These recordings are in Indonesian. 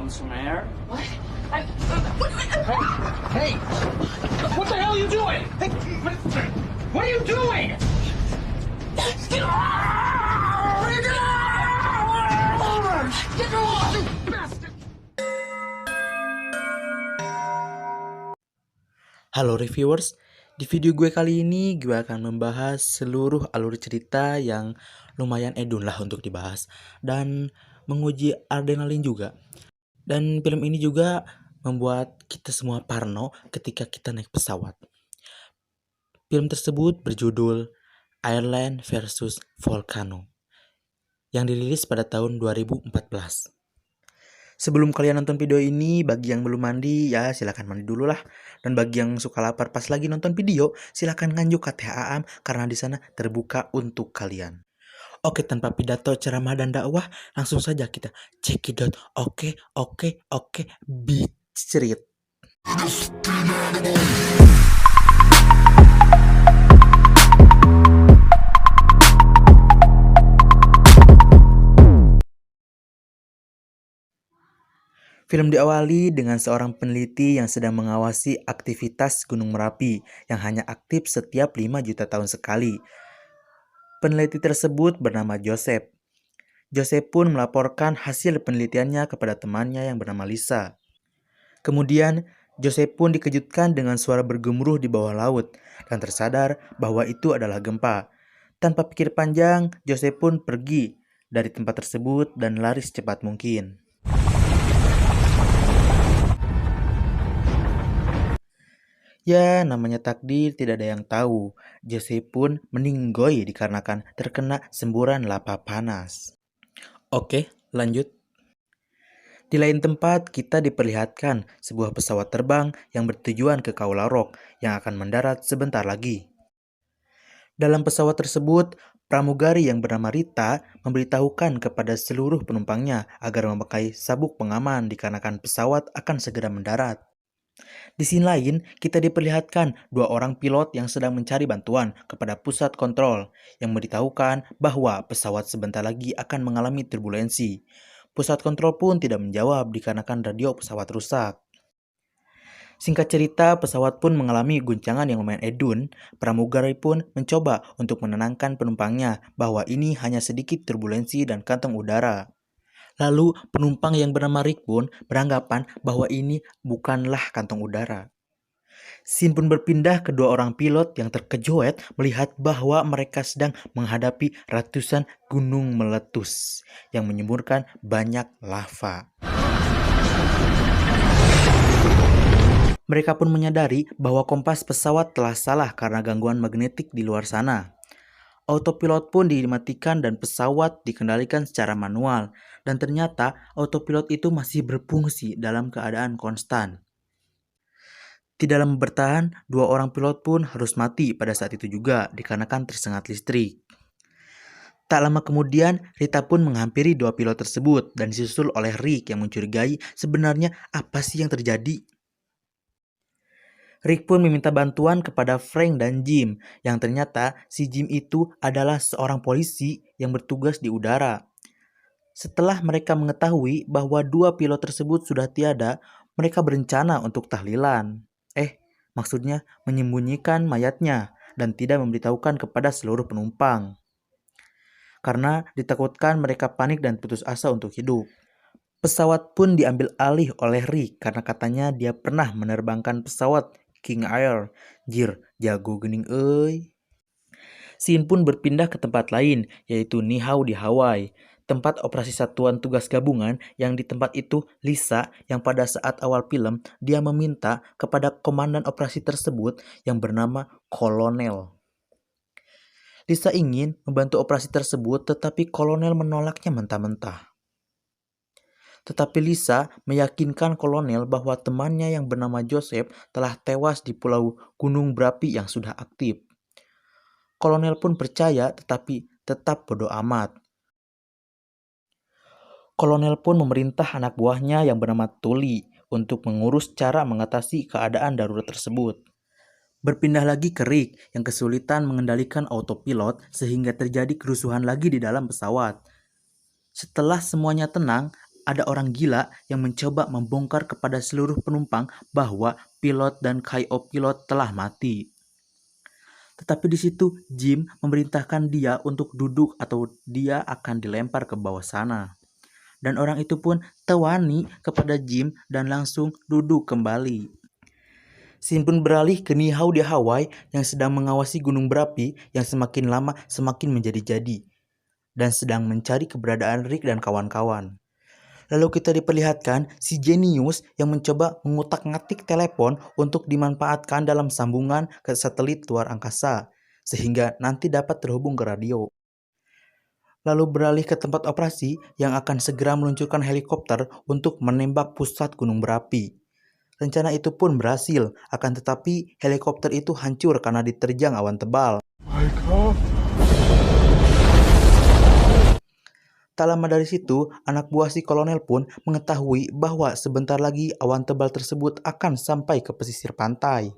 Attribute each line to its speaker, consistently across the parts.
Speaker 1: want some air?
Speaker 2: What? Hey! What the hell are you doing? Hey, what are you doing? Get off! Get off, you bastard!
Speaker 3: Halo reviewers, di video gue kali ini gue akan membahas seluruh alur cerita yang lumayan edun lah untuk dibahas dan menguji adrenalin juga. Dan film ini juga membuat kita semua parno ketika kita naik pesawat. Film tersebut berjudul Ireland versus Volcano yang dirilis pada tahun 2014. Sebelum kalian nonton video ini, bagi yang belum mandi, ya silahkan mandi dulu lah. Dan bagi yang suka lapar pas lagi nonton video, silahkan nganjuk ke THAAM karena di sana terbuka untuk kalian. Oke, tanpa pidato, ceramah, dan dakwah, langsung saja kita cekidot. Oke, beat cerit. Film diawali dengan seorang peneliti yang sedang mengawasi aktivitas Gunung Merapi yang hanya aktif setiap 5 juta tahun sekali. Peneliti tersebut bernama Joseph. Joseph pun melaporkan hasil penelitiannya kepada temannya yang bernama Lisa. Kemudian, Joseph pun dikejutkan dengan suara bergemuruh di bawah laut dan tersadar bahwa itu adalah gempa. Tanpa pikir panjang, Joseph pun pergi dari tempat tersebut dan lari secepat mungkin. Ya, namanya takdir tidak ada yang tahu. Joseph pun meninggoy dikarenakan terkena semburan lava panas. Oke, lanjut. Di lain tempat, kita diperlihatkan sebuah pesawat terbang yang bertujuan ke Khao Lak yang akan mendarat sebentar lagi. Dalam pesawat tersebut, pramugari yang bernama Rita memberitahukan kepada seluruh penumpangnya agar memakai sabuk pengaman dikarenakan pesawat akan segera mendarat. Di sisi lain, kita diperlihatkan dua orang pilot yang sedang mencari bantuan kepada pusat kontrol yang memberitahukan bahwa pesawat sebentar lagi akan mengalami turbulensi. Pusat kontrol pun tidak menjawab dikarenakan radio pesawat rusak. Singkat cerita, pesawat pun mengalami guncangan yang lumayan edun. Pramugari pun mencoba untuk menenangkan penumpangnya bahwa ini hanya sedikit turbulensi dan kantong udara. Lalu penumpang yang bernama Rick pun beranggapan bahwa ini bukanlah kantong udara. Scene pun berpindah ke dua orang pilot yang terkejut melihat bahwa mereka sedang menghadapi ratusan gunung meletus yang menyemburkan banyak lava. Mereka pun menyadari bahwa kompas pesawat telah salah karena gangguan magnetik di luar sana. Autopilot pun dimatikan dan pesawat dikendalikan secara manual. Dan ternyata autopilot itu masih berfungsi dalam keadaan konstan. Di dalam bertahan, dua orang pilot pun harus mati pada saat itu juga dikarenakan tersengat listrik. Tak lama kemudian, Rita pun menghampiri dua pilot tersebut dan disusul oleh Rick yang mencurigai sebenarnya apa sih yang terjadi. Rick pun meminta bantuan kepada Frank dan Jim, yang ternyata si Jim itu adalah seorang polisi yang bertugas di udara. Setelah mereka mengetahui bahwa dua pilot tersebut sudah tiada, mereka berencana untuk tahlilan. Maksudnya menyembunyikan mayatnya dan tidak memberitahukan kepada seluruh penumpang. Karena ditakutkan mereka panik dan putus asa untuk hidup. Pesawat pun diambil alih oleh Rick karena katanya dia pernah menerbangkan pesawat King Air. Jir, jago gening euy. Scene pun berpindah ke tempat lain, yaitu Niihau di Hawaii, tempat operasi satuan tugas gabungan yang di tempat itu Lisa yang pada saat awal film dia meminta kepada komandan operasi tersebut yang bernama Kolonel. Lisa ingin membantu operasi tersebut tetapi Kolonel menolaknya mentah-mentah. Tetapi Lisa meyakinkan Kolonel bahwa temannya yang bernama Joseph telah tewas di pulau gunung berapi yang sudah aktif. Kolonel pun percaya tetapi tetap bodoh amat. Kolonel pun memerintah anak buahnya yang bernama Tully untuk mengurus cara mengatasi keadaan darurat tersebut. Berpindah lagi ke Rick yang kesulitan mengendalikan autopilot sehingga terjadi kerusuhan lagi di dalam pesawat. Setelah semuanya tenang, ada orang gila yang mencoba membongkar kepada seluruh penumpang bahwa pilot dan co-pilot telah mati. Tetapi di situ Jim memerintahkan dia untuk duduk atau dia akan dilempar ke bawah sana. Dan orang itu pun tawani kepada Jim dan langsung duduk kembali. Scene pun beralih ke Nihau di Hawaii yang sedang mengawasi gunung berapi yang semakin lama semakin menjadi-jadi dan sedang mencari keberadaan Rick dan kawan-kawan. Lalu kita diperlihatkan si jenius yang mencoba mengutak-ngatik telepon untuk dimanfaatkan dalam sambungan ke satelit luar angkasa, sehingga nanti dapat terhubung ke radio. Lalu beralih ke tempat operasi yang akan segera meluncurkan helikopter untuk menembak pusat gunung berapi. Rencana itu pun berhasil, akan tetapi helikopter itu hancur karena diterjang awan tebal. Tak lama dari situ, anak buah si kolonel pun mengetahui bahwa sebentar lagi awan tebal tersebut akan sampai ke pesisir pantai.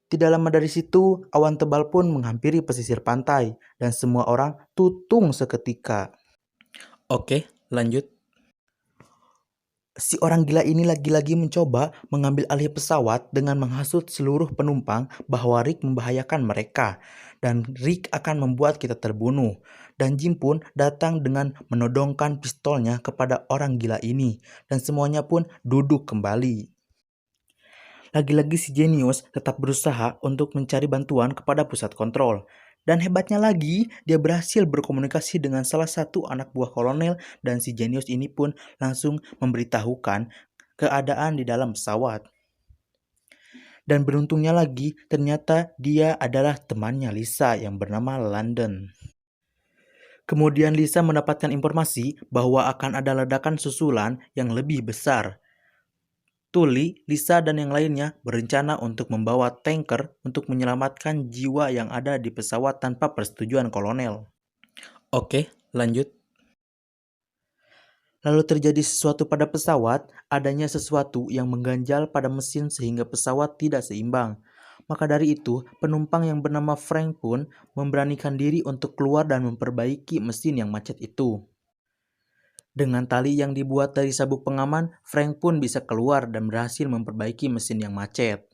Speaker 3: Tidak lama dari situ, awan tebal pun menghampiri pesisir pantai dan semua orang tutung seketika. Oke, lanjut. Si orang gila ini lagi-lagi mencoba mengambil alih pesawat dengan menghasut seluruh penumpang bahwa Rick membahayakan mereka dan Rick akan membuat kita terbunuh. Dan Jim pun datang dengan menodongkan pistolnya kepada orang gila ini dan semuanya pun duduk kembali. Lagi-lagi si jenius tetap berusaha untuk mencari bantuan kepada pusat kontrol. Dan hebatnya lagi, dia berhasil berkomunikasi dengan salah satu anak buah kolonel dan si jenius ini pun langsung memberitahukan keadaan di dalam pesawat. Dan beruntungnya lagi, ternyata dia adalah temannya Lisa yang bernama London. Kemudian Lisa mendapatkan informasi bahwa akan ada ledakan susulan yang lebih besar. Tully, Lisa, dan yang lainnya berencana untuk membawa tanker untuk menyelamatkan jiwa yang ada di pesawat tanpa persetujuan kolonel. Oke, lanjut. Lalu terjadi sesuatu pada pesawat, adanya sesuatu yang mengganjal pada mesin sehingga pesawat tidak seimbang. Maka dari itu, penumpang yang bernama Frank pun memberanikan diri untuk keluar dan memperbaiki mesin yang macet itu. Dengan tali yang dibuat dari sabuk pengaman, Frank pun bisa keluar dan berhasil memperbaiki mesin yang macet.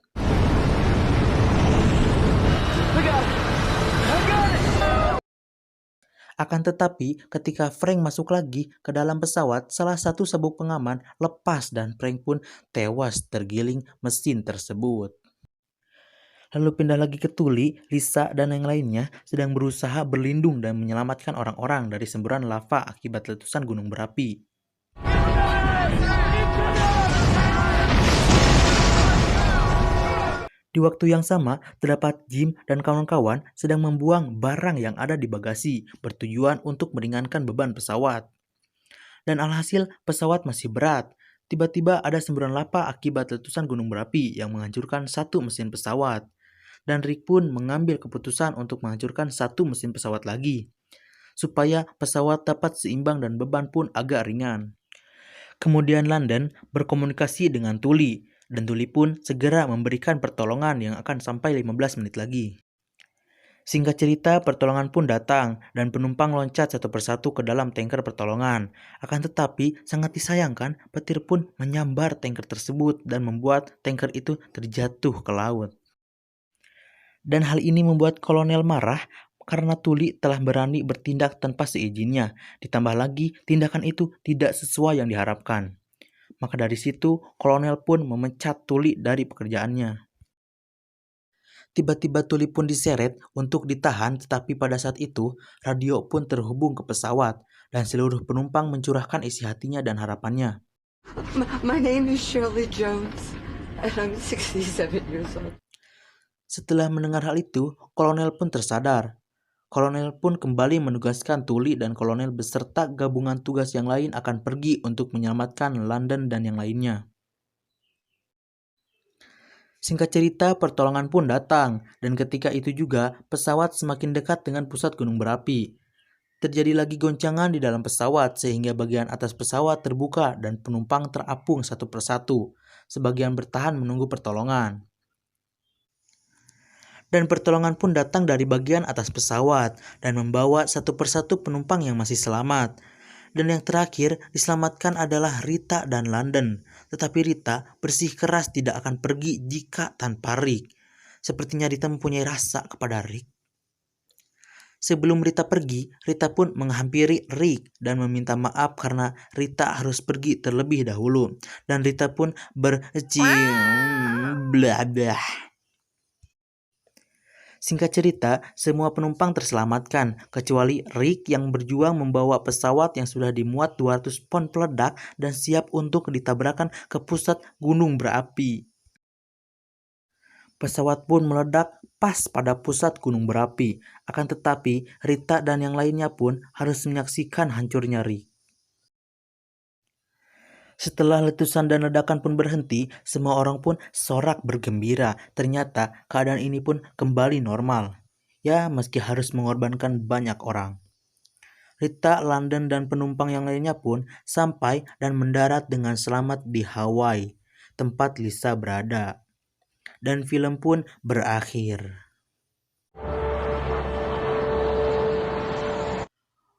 Speaker 3: Akan tetapi, ketika Frank masuk lagi ke dalam pesawat, salah satu sabuk pengaman lepas dan Frank pun tewas tergiling mesin tersebut. Lalu pindah lagi ke Tully, Lisa, dan yang lainnya sedang berusaha berlindung dan menyelamatkan orang-orang dari semburan lava akibat letusan gunung berapi. Di waktu yang sama, terdapat Jim dan kawan-kawan sedang membuang barang yang ada di bagasi bertujuan untuk meringankan beban pesawat. Dan alhasil pesawat masih berat. Tiba-tiba ada semburan lava akibat letusan gunung berapi yang menghancurkan satu mesin pesawat. Dan Rick pun mengambil keputusan untuk menghancurkan satu mesin pesawat lagi, supaya pesawat dapat seimbang dan beban pun agak ringan. Kemudian London berkomunikasi dengan Tully, dan Tully pun segera memberikan pertolongan yang akan sampai 15 menit lagi. Singkat cerita, pertolongan pun datang dan penumpang loncat satu persatu ke dalam tanker pertolongan. Akan tetapi, sangat disayangkan, petir pun menyambar tanker tersebut dan membuat tanker itu terjatuh ke laut. Dan hal ini membuat kolonel marah karena Tully telah berani bertindak tanpa seizinnya. Ditambah lagi, tindakan itu tidak sesuai yang diharapkan. Maka dari situ, kolonel pun memecat Tully dari pekerjaannya. Tiba-tiba Tully pun diseret untuk ditahan, tetapi pada saat itu, radio pun terhubung ke pesawat, dan seluruh penumpang mencurahkan isi hatinya dan harapannya.
Speaker 1: My name is Shirley Jones, and I'm 67 years old.
Speaker 3: Setelah mendengar hal itu, kolonel pun tersadar. Kolonel pun kembali menugaskan Tully dan kolonel beserta gabungan tugas yang lain akan pergi untuk menyelamatkan London dan yang lainnya. Singkat cerita, pertolongan pun datang, dan ketika itu juga pesawat semakin dekat dengan pusat gunung berapi. Terjadi lagi goncangan di dalam pesawat sehingga bagian atas pesawat terbuka dan penumpang terapung satu persatu. Sebagian bertahan menunggu pertolongan. Dan pertolongan pun datang dari bagian atas pesawat dan membawa satu persatu penumpang yang masih selamat. Dan yang terakhir diselamatkan adalah Rita dan London. Tetapi Rita bersikeras tidak akan pergi jika tanpa Rick. Sepertinya Rita mempunyai rasa kepada Rick. Sebelum Rita pergi, Rita pun menghampiri Rick dan meminta maaf karena Rita harus pergi terlebih dahulu. Dan Rita pun bercium blah blah. Singkat cerita, semua penumpang terselamatkan, kecuali Rick yang berjuang membawa pesawat yang sudah dimuat 200 pon peledak dan siap untuk ditabrakkan ke pusat gunung berapi. Pesawat pun meledak pas pada pusat gunung berapi. Akan tetapi, Rita dan yang lainnya pun harus menyaksikan hancurnya Rick. Setelah letusan dan ledakan pun berhenti, semua orang pun sorak bergembira. Ternyata keadaan ini pun kembali normal. Ya, meski harus mengorbankan banyak orang. Rita, London, dan penumpang yang lainnya pun sampai dan mendarat dengan selamat di Hawaii, tempat Lisa berada. Dan film pun berakhir.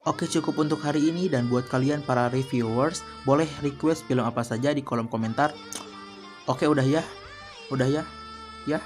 Speaker 3: Oke, cukup untuk hari ini, dan buat kalian para reviewers, boleh request film apa saja di kolom komentar. Oke, udah ya. Ya.